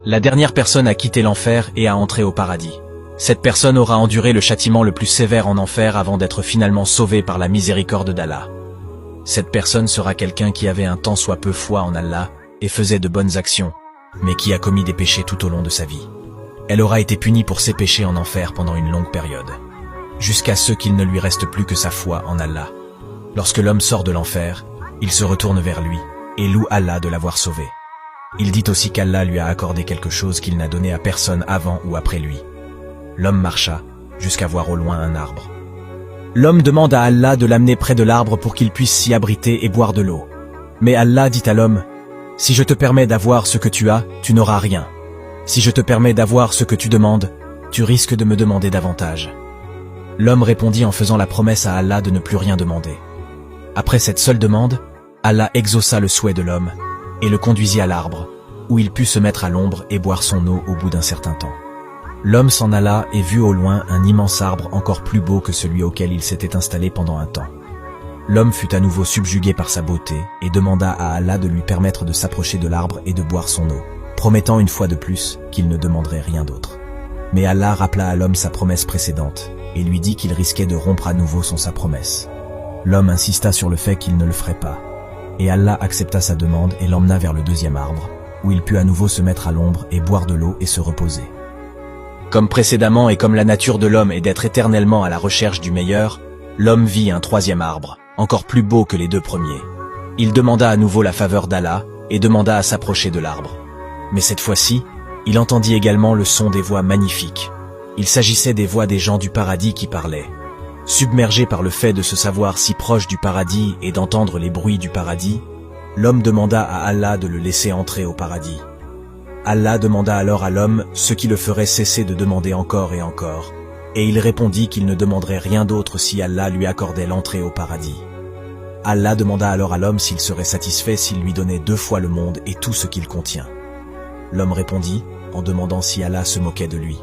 La dernière personne à quitter l'enfer et à entrer au paradis. Cette personne aura enduré le châtiment le plus sévère en enfer avant d'être finalement sauvée par la miséricorde d'Allah. Cette personne sera quelqu'un qui avait un tant soit peu foi en Allah et faisait de bonnes actions, mais qui a commis des péchés tout au long de sa vie. Elle aura été punie pour ses péchés en enfer pendant une longue période, jusqu'à ce qu'il ne lui reste plus que sa foi en Allah. Lorsque l'homme sort de l'enfer, il se retourne vers lui et loue Allah de l'avoir sauvé. Il dit aussi qu'Allah lui a accordé quelque chose qu'il n'a donné à personne avant ou après lui. L'homme marcha jusqu'à voir au loin un arbre. L'homme demande à Allah de l'amener près de l'arbre pour qu'il puisse s'y abriter et boire de l'eau. Mais Allah dit à l'homme, « Si je te permets d'avoir ce que tu as, tu n'auras rien. Si je te permets d'avoir ce que tu demandes, tu risques de me demander davantage. » L'homme répondit en faisant la promesse à Allah de ne plus rien demander. Après cette seule demande, Allah exauça le souhait de l'homme et le conduisit à l'arbre, où il put se mettre à l'ombre et boire son eau au bout d'un certain temps. L'homme s'en alla et vit au loin un immense arbre encore plus beau que celui auquel il s'était installé pendant un temps. L'homme fut à nouveau subjugué par sa beauté et demanda à Allah de lui permettre de s'approcher de l'arbre et de boire son eau, promettant une fois de plus qu'il ne demanderait rien d'autre. Mais Allah rappela à l'homme sa promesse précédente et lui dit qu'il risquait de rompre à nouveau sa promesse. L'homme insista sur le fait qu'il ne le ferait pas, et Allah accepta sa demande et l'emmena vers le deuxième arbre, où il put à nouveau se mettre à l'ombre et boire de l'eau et se reposer. Comme précédemment et comme la nature de l'homme est d'être éternellement à la recherche du meilleur, l'homme vit un troisième arbre, encore plus beau que les deux premiers. Il demanda à nouveau la faveur d'Allah et demanda à s'approcher de l'arbre. Mais cette fois-ci, il entendit également le son des voix magnifiques. Il s'agissait des voix des gens du paradis qui parlaient. Submergé par le fait de se savoir si proche du paradis et d'entendre les bruits du paradis, l'homme demanda à Allah de le laisser entrer au paradis. Allah demanda alors à l'homme ce qui le ferait cesser de demander encore et encore, et il répondit qu'il ne demanderait rien d'autre si Allah lui accordait l'entrée au paradis. Allah demanda alors à l'homme s'il serait satisfait s'il lui donnait 2 fois le monde et tout ce qu'il contient. L'homme répondit, en demandant si Allah se moquait de lui.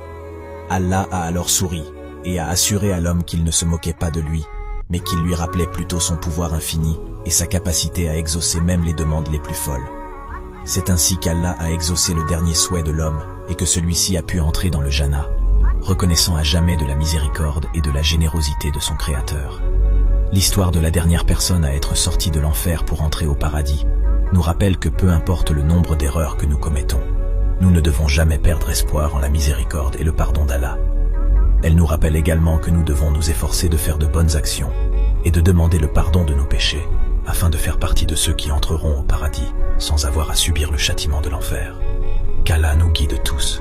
Allah a alors souri, et a assuré à l'homme qu'il ne se moquait pas de lui, mais qu'il lui rappelait plutôt son pouvoir infini et sa capacité à exaucer même les demandes les plus folles. C'est ainsi qu'Allah a exaucé le dernier souhait de l'homme et que celui-ci a pu entrer dans le Jannah, reconnaissant à jamais de la miséricorde et de la générosité de son Créateur. L'histoire de la dernière personne à être sortie de l'enfer pour entrer au paradis nous rappelle que peu importe le nombre d'erreurs que nous commettons, nous ne devons jamais perdre espoir en la miséricorde et le pardon d'Allah. Elle nous rappelle également que nous devons nous efforcer de faire de bonnes actions et de demander le pardon de nos péchés afin de faire partie de ceux qui entreront au paradis sans avoir à subir le châtiment de l'enfer. Qu'Allah nous guide tous.